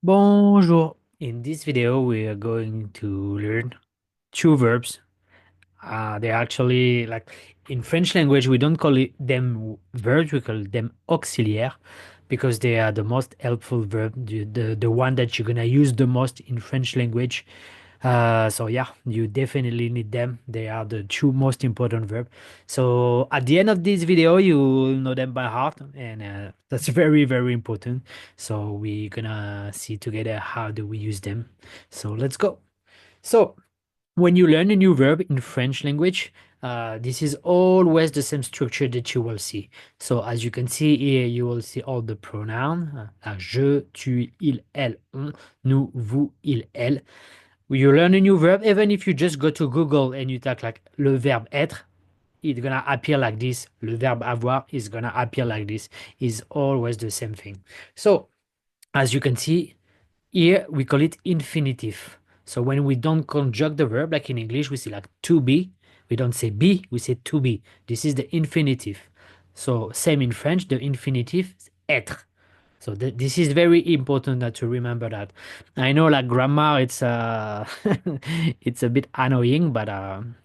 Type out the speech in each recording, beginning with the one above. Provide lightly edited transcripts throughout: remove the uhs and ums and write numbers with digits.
Bonjour. In this video, we are going to learn two verbs. They're actually like in French language, we don't call it them verbs, we call them auxiliaires because they are the most helpful verb, the one that you're gonna use the most in French language. So yeah, you definitely need them. They are the two most important verb. So at the end of this video, you'll know them by heart, and that's very, very important. So we're gonna see together how do we use them. So let's go. So when you learn a new verb in French language, this is always the same structure that you will see. So as you can see here, you will see all the pronouns, like je, tu, il, elle, on, nous, vous, il, elle. You learn a new verb, even if you just go to Google and you type like le verbe être, it's gonna appear like this. Le verbe avoir is gonna appear like this. It's always the same thing. So as you can see, here we call it infinitive. So when we don't conjugate the verb, like in English, we say like to be. We don't say be, we say to be. This is the infinitive. So same in French, the infinitive is être. So this is very important to remember that. I know like grammar, it's it's a bit annoying, but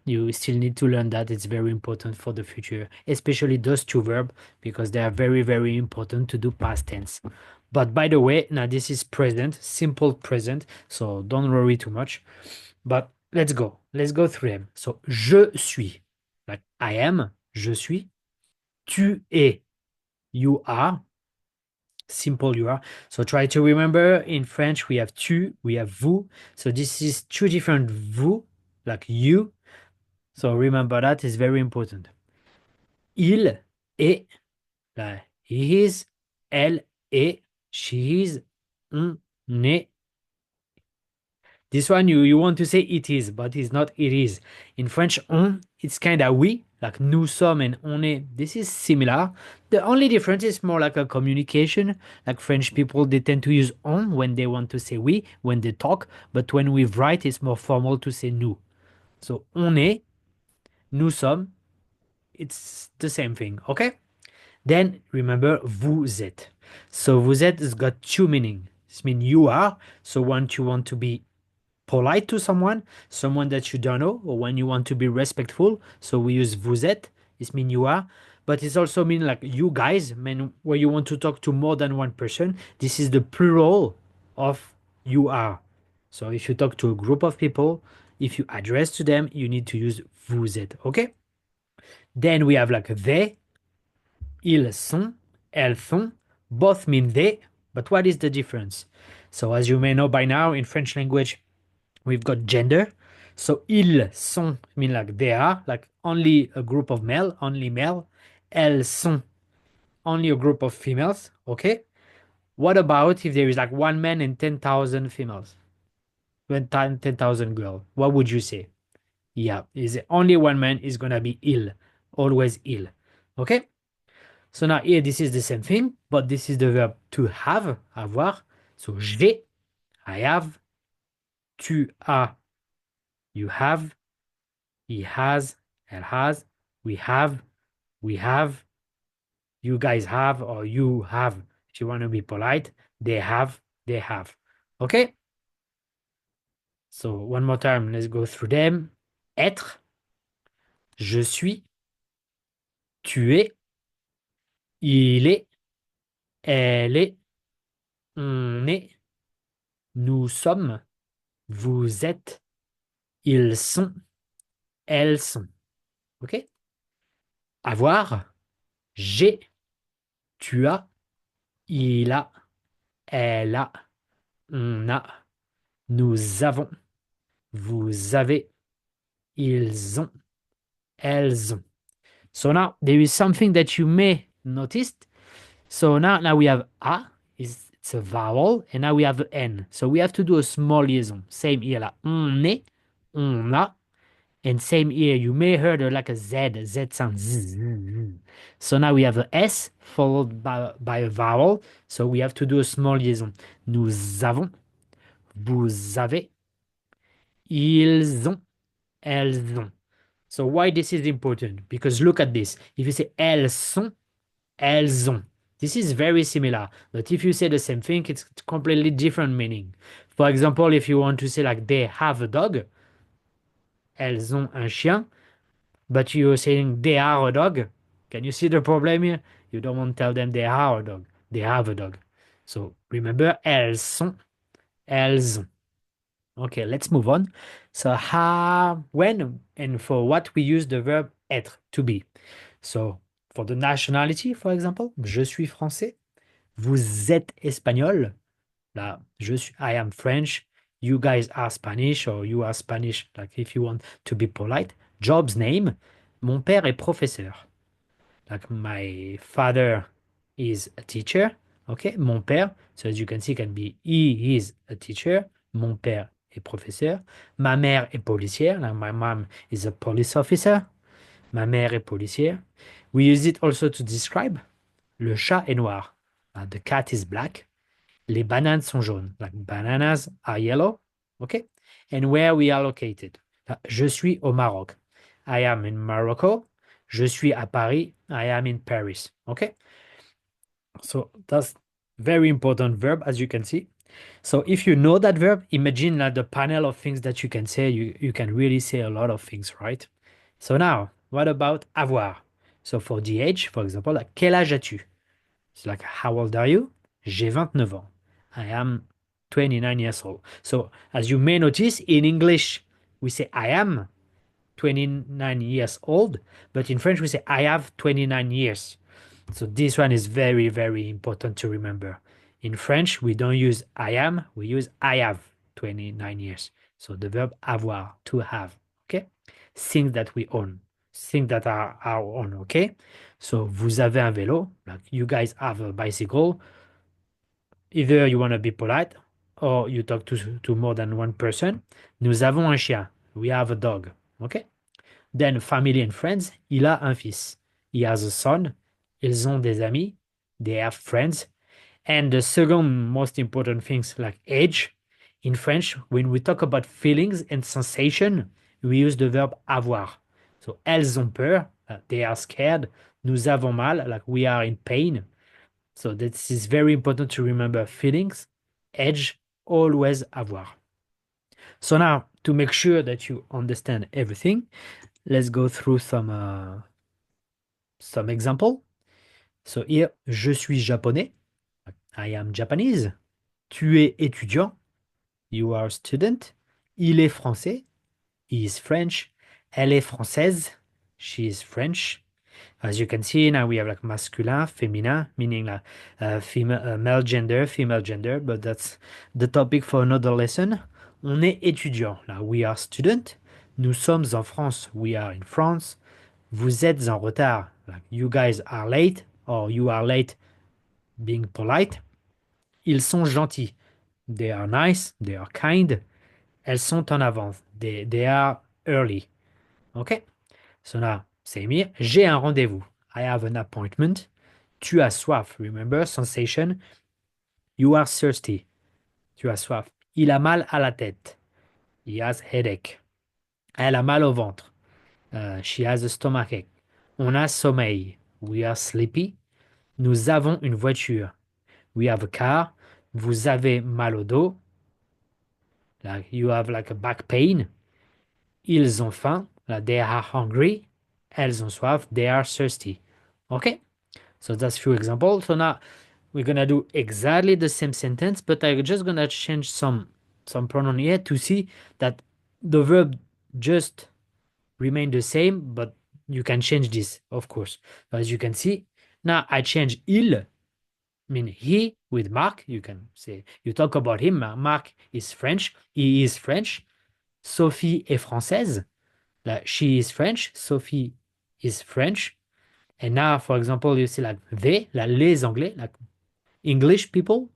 you still need to learn that. It's very important for the future, especially those two verbs because they are very, very important to do past tense. But by the way, now this is present, simple present, so don't worry too much. But let's go. Let's go through them. So je suis, like I am, je suis. Tu es, you are. Simple you are. So try to remember in French we have tu, we have vous. So this is two different vous, like you. So remember that is very important. Il est, like he is, elle est, she is, on est. This one you want to say it is, but it's not it is. In French, on, it's kind of we, like nous sommes and on est. This is similar. The only difference is more like a communication. Like French people, they tend to use on when they want to say we, when they talk, but when we write, it's more formal to say nous. So on est, nous sommes, it's the same thing, okay? Then remember vous êtes. So vous êtes has got two meanings. It means you are. So when you want to be polite to someone, someone that you don't know, or when you want to be respectful. So we use vous êtes, it means you are, but it's also mean like you guys, mean where you want to talk to more than one person. This is the plural of you are. So if you talk to a group of people, if you address to them, you need to use vous êtes, okay? Then we have like they, ils sont, elles sont, both mean they, but what is the difference? So as you may know by now, in French language, we've got gender. So ils sont mean like they are, like only a group of male, only male. Elles sont only a group of females. Okay. What about if there is like one man and 10,000 females? When 10,000 girls, what would you say? Yeah, is only one man is gonna be il, always il. Okay. So now here this is the same thing, but this is the verb to have, avoir. So j'ai, I have. Tu as, you have. He has, elle has, we have, we have, you guys have, or you have. If you want to be polite, they have, they have. Okay? So one more time, let's go through them. Être, je suis, tu es, il est, elle est, on est, nous sommes, vous êtes, ils sont, elles sont. Ok? Avoir, j'ai, tu as, il a, elle a, on a, nous avons, vous avez, ils ont, elles ont. So now there is something that you may notice. So now we have a, it's a vowel, and now we have n. So we have to do a small liaison. Same here, là. On est, on a, and same here. You may heard like a Z, Z sound. Z. So now we have a S followed by a vowel. So we have to do a small liaison. Nous avons, vous avez, ils ont, elles ont. So why this is important? Because look at this. If you say elles sont, elles ont. This is very similar, but if you say the same thing, it's completely different meaning. For example, if you want to say like they have a dog, elles ont un chien, but you're saying they are a dog. Can you see the problem here? You don't want to tell them they are a dog. They have a dog. So remember, elles sont, elles ont. Okay, let's move on. So how, when, and for what we use the verb être, to be. So for the nationality, for example, je suis français. Vous êtes espagnol. Là, I am French. You guys are Spanish or you are Spanish. Like if you want to be polite. Job's name. Mon père est professeur. Like my father is a teacher. Okay, mon père. So as you can see, can be he is a teacher. Mon père est professeur. Ma mère est policière. Like my mom is a police officer. Ma mère est policière. We use it also to describe. Le chat est noir. The cat is black. Les bananes sont jaunes. Like bananas are yellow. Okay. And where we are located. Je suis au Maroc. I am in Morocco. Je suis à Paris. I am in Paris. Okay. So that's very important verb, as you can see. So if you know that verb, imagine like the panel of things that you can say. You can really say a lot of things, right? So now, what about avoir? So for the age, for example, like, quel âge as-tu? It's like, how old are you? J'ai 29 ans. I am 29 years old. So as you may notice, in English, we say I am 29 years old, but in French, we say I have 29 years. So this one is very, very important to remember. In French, we don't use I am, we use I have 29 years. So the verb avoir, to have, okay? Things that we own, things that are our own, okay? So vous avez un vélo, like you guys have a bicycle. Either you want to be polite or you talk to more than one person. Nous avons un chien. We have a dog, okay? Then family and friends, il a un fils. He has a son. Ils ont des amis. They have friends. And the second most important things like age. In French, when we talk about feelings and sensation, we use the verb avoir. So elles ont peur, they are scared. Nous avons mal, like we are in pain. So this is very important to remember feelings, age, always avoir. So now to make sure that you understand everything, let's go through some example. So here, je suis japonais. I am Japanese. Tu es étudiant. You are a student. Il est français. He is French. Elle est française. She is French. As you can see, now we have like masculin, féminin, meaning like female, male gender, female gender, but that's the topic for another lesson. On est étudiant. Là, we are student. Nous sommes en France. We are in France. Vous êtes en retard. Like you guys are late, or you are late being polite. Ils sont gentils. They are nice. They are kind. Elles sont en avance. They are early. Okay? So now, same here. J'ai un rendez-vous. I have an appointment. Tu as soif. Remember, sensation. You are thirsty. Tu as soif. Il a mal à la tête. He has headache. Elle a mal au ventre. She has a stomachache. On a sommeil. We are sleepy. Nous avons une voiture. We have a car. Vous avez mal au dos. Like you have like a back pain. Ils ont faim. Like they are hungry. Elles ont soif. They are thirsty. Okay? So that's few examples. So now we're gonna do exactly the same sentence, but I'm just gonna change some pronoun here to see that the verb just remain the same, but you can change this, of course. As you can see, now I change il, mean he with Mark. You can say, you talk about him. Mark is French. He is French. Sophie est française. Like, she is French. Sophie is French. And now, for example, you see like they, like les Anglais, like English people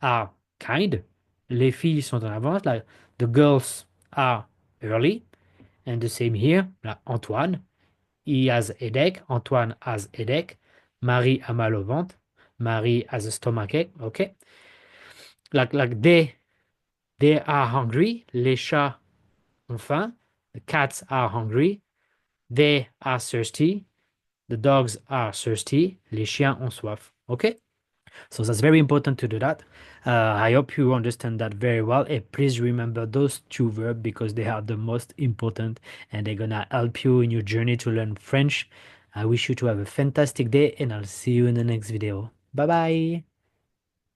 are kind. Les filles sont en avance. Like the girls are early. And the same here, like Antoine. He has headache. Antoine has headache. Marie a mal au ventre. Marie has a stomachache. Okay. Like they are hungry. Les chats ont faim. The cats are hungry. They are thirsty. The dogs are thirsty. Les chiens ont soif. Okay? So that's very important to do that. I hope you understand that very well. And please remember those two verbs because they are the most important and they're gonna help you in your journey to learn French. I wish you to have a fantastic day and I'll see you in the next video. Bye bye.